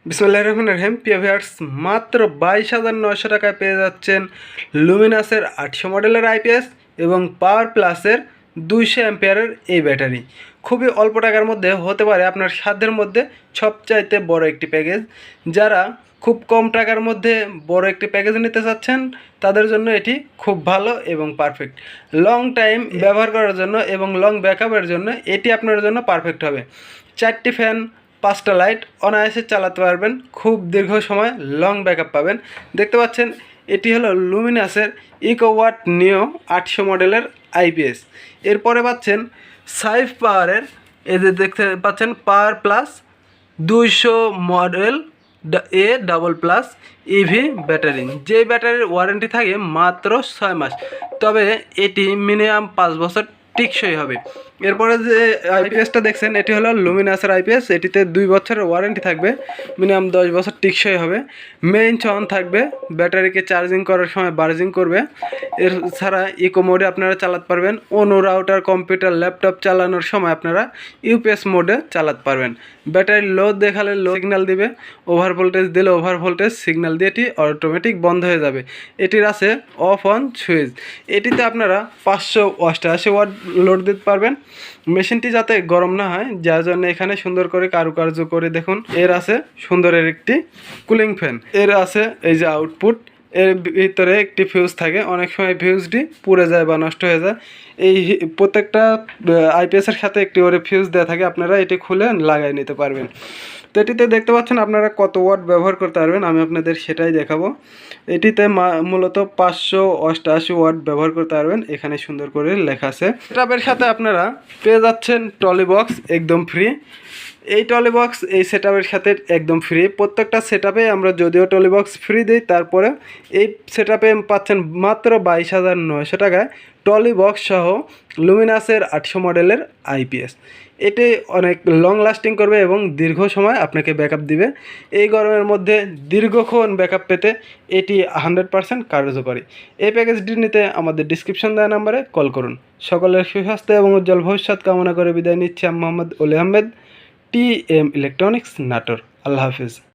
বিসমিল্লাহির রহমানির রহিম। প্রিয় ভিউয়ার্স, মাত্র 22,900 টাকায় পেয়ে যাচ্ছেন লুমিনাসের 800 মডেলের আইপিএস এবং পাওয়ার প্লাসের 200 অ্যাম্পিয়ারের এই ব্যাটারি। খুবই অল্প টাকার মধ্যে হতে পারে আপনার সাধ্যের মধ্যে সবচাইতে বড় একটি প্যাকেজ। যারা খুব কম টাকার মধ্যে বড় একটি প্যাকেজ নিতে চাচ্ছেন তাদের জন্য এটি খুব ভালো এবং পারফেক্ট। লং টাইম ব্যবহার করার জন্য এবং লং ব্যাকআপের জন্য এটি আপনার জন্য পারফেক্ট হবে। 4টি ফ্যান, 5টা লাইট অনায়াসে চালাতে পারবেন, খুব দীর্ঘ সময় লং ব্যাকআপ পাবেন। দেখতে পাচ্ছেন এটি হলো লুমিনাসের ইকোওয়াট নিও 800 মডেলের আইপিএস। এরপরে পাচ্ছেন সাইফ পাওয়ারের, এই যে দেখতে পাচ্ছেন পাওয়ার প্লাস 200 মডেল এ ডাবল প্লাস ইভি ব্যাটারি। যে ব্যাটারির ওয়ারেন্টি থাকে মাত্র 6 মাস, তবে এটি মিনিমাম 5 বছর টিকসই হবে। এরপরে যে আইপিএসটা দেখছেন এটি হলো লুমিনাসের আইপিএস। এটিতে 2 বছরের ওয়ারেন্টি থাকবে, মিনিমাম 10 বছর টিকসই হবে। মেইন অন থাকবে, ব্যাটারিকে চার্জিং করার সময় বার্জিং করবে। এছাড়া ইকো মোডে আপনারা চালাতে পারবেন। অন্য রাউটার, কম্পিউটার, ল্যাপটপ চালানোর সময় আপনারা ইউপিএস মোডে চালাতে পারবেন। ব্যাটারি লো দেখালে লো সিগন্যাল দিবে, ওভার ভোল্টেজ দিলে ওভার ভোল্টেজ সিগন্যাল দিয়ে এটি অটোমেটিক বন্ধ হয়ে যাবে। এটির আছে অফ অন সুইচ। এটিতে আপনারা 588 ওয়াট লোড দিতে পারবেন। মেশিনটি যাতে গরম না হয়, যার জন্য এখানে সুন্দর করে কারুকার্য করে দেখুন এর আছে সুন্দরের একটি কুলিং ফ্যান। এর আছে এই যে আউটপুট, এর ভিতরে একটি ফিউজ থাকে। অনেক সময় ফিউজটি পুড়ে যায় বা নষ্ট হয়ে যায়। এই প্রত্যেকটা আইপিএসের সাথে একটি করে ফিউজ দেওয়া থাকে, আপনারা এটি খুলে লাগাই নিতে পারবেন। তো এটিতে দেখতে পাচ্ছেন আপনারা কত ওয়াট ব্যবহার করতে পারবেন, আমি আপনাদের সেটাই দেখাবো। এটিতে মূলত 588 ওয়াট ব্যবহার করতে পারবেন, এখানে সুন্দর করে লেখা আছে। সেটআপের সাথে আপনারা পেয়ে যাচ্ছেন টলি বক্স একদম ফ্রি। এই টলি বক্স এই সেটআপের সাথে একদম ফ্রি। প্রত্যেকটা সেটআপে আমরা যদিও টলি বক্স ফ্রি দিই, তারপরে এই সেটআপে পাচ্ছেন মাত্র 22,900 টাকায় টলি বক্স সহ লুমিনাসের 800 মডেলের আইপিএস। এটি অনেক লং লাস্টিং করবে এবং দীর্ঘ সময় আপনাকে ব্যাকআপ দিবে। এই গরমের মধ্যে দীর্ঘক্ষণ ব্যাকআপ পেতে এটি 100% কার্যকরী। এই প্যাকেজটি নিতে আমাদের ডিসক্রিপশন দেওয়া নাম্বারে কল করুন। সকলের সুস্বাস্থ্য এবং উজ্জ্বল ভবিষ্যৎ কামনা করে বিদায় নিচ্ছি আমি মোহাম্মদ অলি আহমেদ, টিএম ইলেকট্রনিক্স, নাটোর। আল্লাহ হাফিজ।